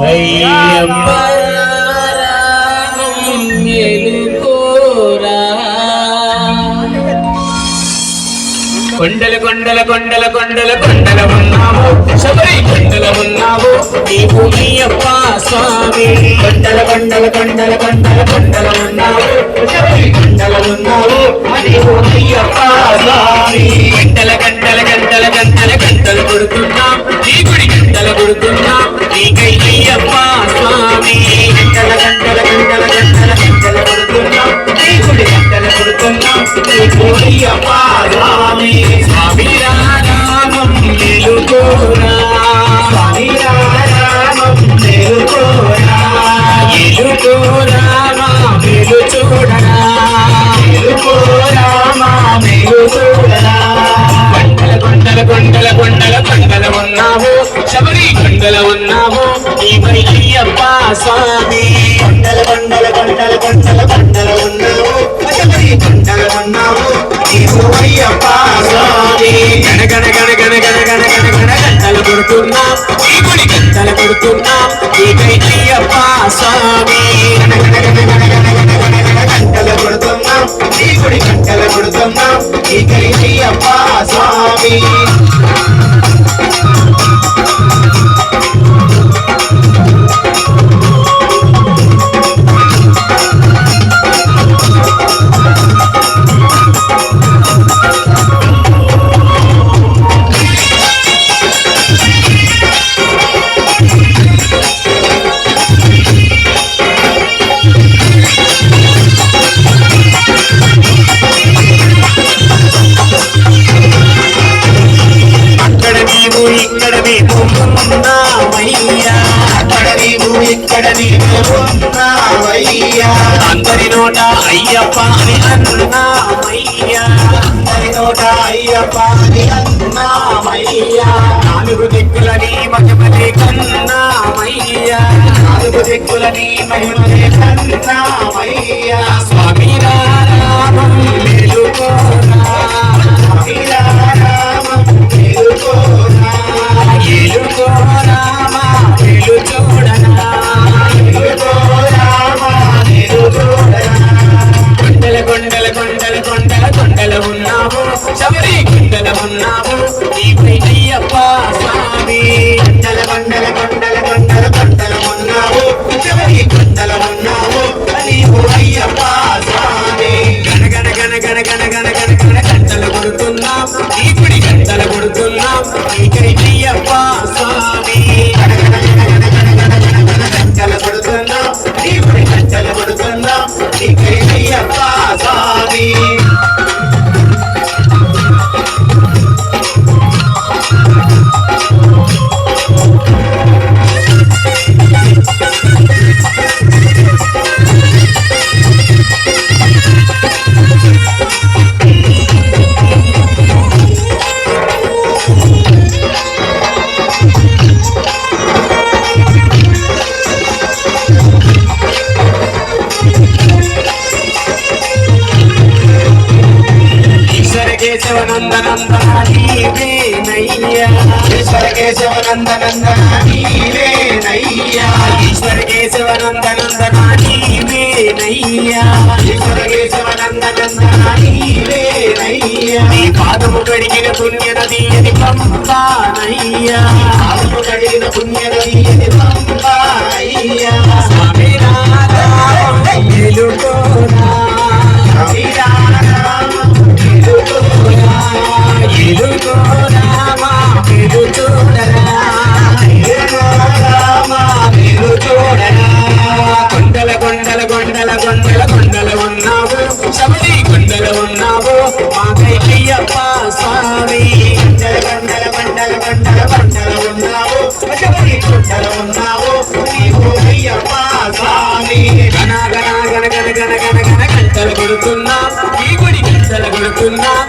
అయ్యప్ప రామం ఎలుకోరా కొండల కొండల కొండల కొండల కొండల ఉన్నావు శబరి కొండల ఉన్నావు నీవు అయ్యప్ప స్వామి కొండల కొండల కొండల కొండల కొండల ఉన్నావు శబరి కొండల ఉన్నావు నీవు అయ్యప్ప స్వామి గంటల గంటల గంటల గంటల గంటలు కొడుతున్నాం నీ గుడి గంటలు కొడుతున్నాం నీకై అయ్యప్ప స్వామి గంటల గంటల గంటల గంటల గంటలు కొడుతున్నాం నీ గుడి గంటలు కొడుతున్నాం నీకు అయ్యప్ప స్వామి స్వామి రామం ఎలుకోరా స్వామి రామం ఎలుకోరా ఎలుకోరా మేలు చూడరా ఎలుకోరా మేలు చూడరా కొండల కొండల కొండల కొండల కొండల ఉన్నావు శబరి కొండల ఉన్నావు నీవై అయ్యప్ప స్వామి కొండల కొండల కొండల కొండల కొండల ఉన్నావు శబరి కొండల ఉన్నావు నీవు అయ్యప్ప స్వామి గణ గణ గణ గణ గణ గణ గణ గణ గంటలు కొడుతున్నాం నీ గుడి గంటలు కొడుతున్నాం నీకై అయ్యప్ప స్వామి గణ గణ గణ గణ గణ గణ గణ గణ గంటలు కొడుతున్నాం నీ గుడి గంటలు కొడుతున్నాం నీకై అయ్యప్ప స్వామి ఇక్కడ నీవు ఉన్నావయ్యా అక్కడ నీవు ఇక్కడ నీవు ఉన్నావయ్యా అందరి నోట అయ్యప్ప అని అన్నామయ్యా అందరి నోట అయ్యప్ప అని అన్నామయ్యా నాలుగు దిక్కుల నీ మహిమలే కన్నామయ్యా నాలుగు దిక్కుల నీ మహిమలే కన్నామయ్యా స్వామి రామం మేలుకోరా స్వామి రామం మేలుకోరా ఎలుకోరామా ఎలు చూడనా ఎలుకోరామా ఎలు చూడనా కొండల కొండల కొండల కొండల కొండల ఉన్నావు శబరి కొండల ఉన్నావు నీవై అయ్యప్ప స్వామి కొండల కొండల కొండల కొండల కొండల ఉన్నావు శబరి కొండల ఉన్నావు నీవు అయ్యప్ప స్వామి గణ గణ గణ గణ గణ గణ గణ గణ గంటలు కొడుతున్నాం నీ గుడి గంటలు కొడుతున్నాం నీకై అయ్యప్ప స్వామి గణ గణ గణ గణ గణ గణ గణ గణ గంటలు కొడుతున్నాం నీ గుడి గంటలు కొడుతున్నాం నీకై అయ్యప్ప స్వామి కేశవనందనందన నీవేనయ్యా ఈశ్వర కేశవనందనందన నీవేనయ్యా ఈశ్వర కేశవనందనందన నీవేనయ్యా ఈశ్వర కేశవనందనందన నీవేనయ్యా నీ పాదము కడిగిన పుణ్య నది అది పంపానయ్యా పాదము కడిగిన పుణ్య నది అది పంపానయ్యా స్వామి రామం ఎలుకోరా స్వామి రామం ఎలుకోరామా ఎలు చూడరా ఎలుకోరామా ఎలు చూడరా కొండల కొండల కొండల కొండల కొండల ఉన్నావు శబరి కొండల ఉన్నావు మాకై అయ్యప్ప స్వామి కొండల కొండల కొండల కొండల కొండల ఉన్నావు శబరి కొండల ఉన్నావు నీవు అయ్యప్ప స్వామి గణ గణ గణ గణ గణ గణ గణ గంటలు కొడుతున్నాం ఈ గుడి గంటలు కొడుతున్నాం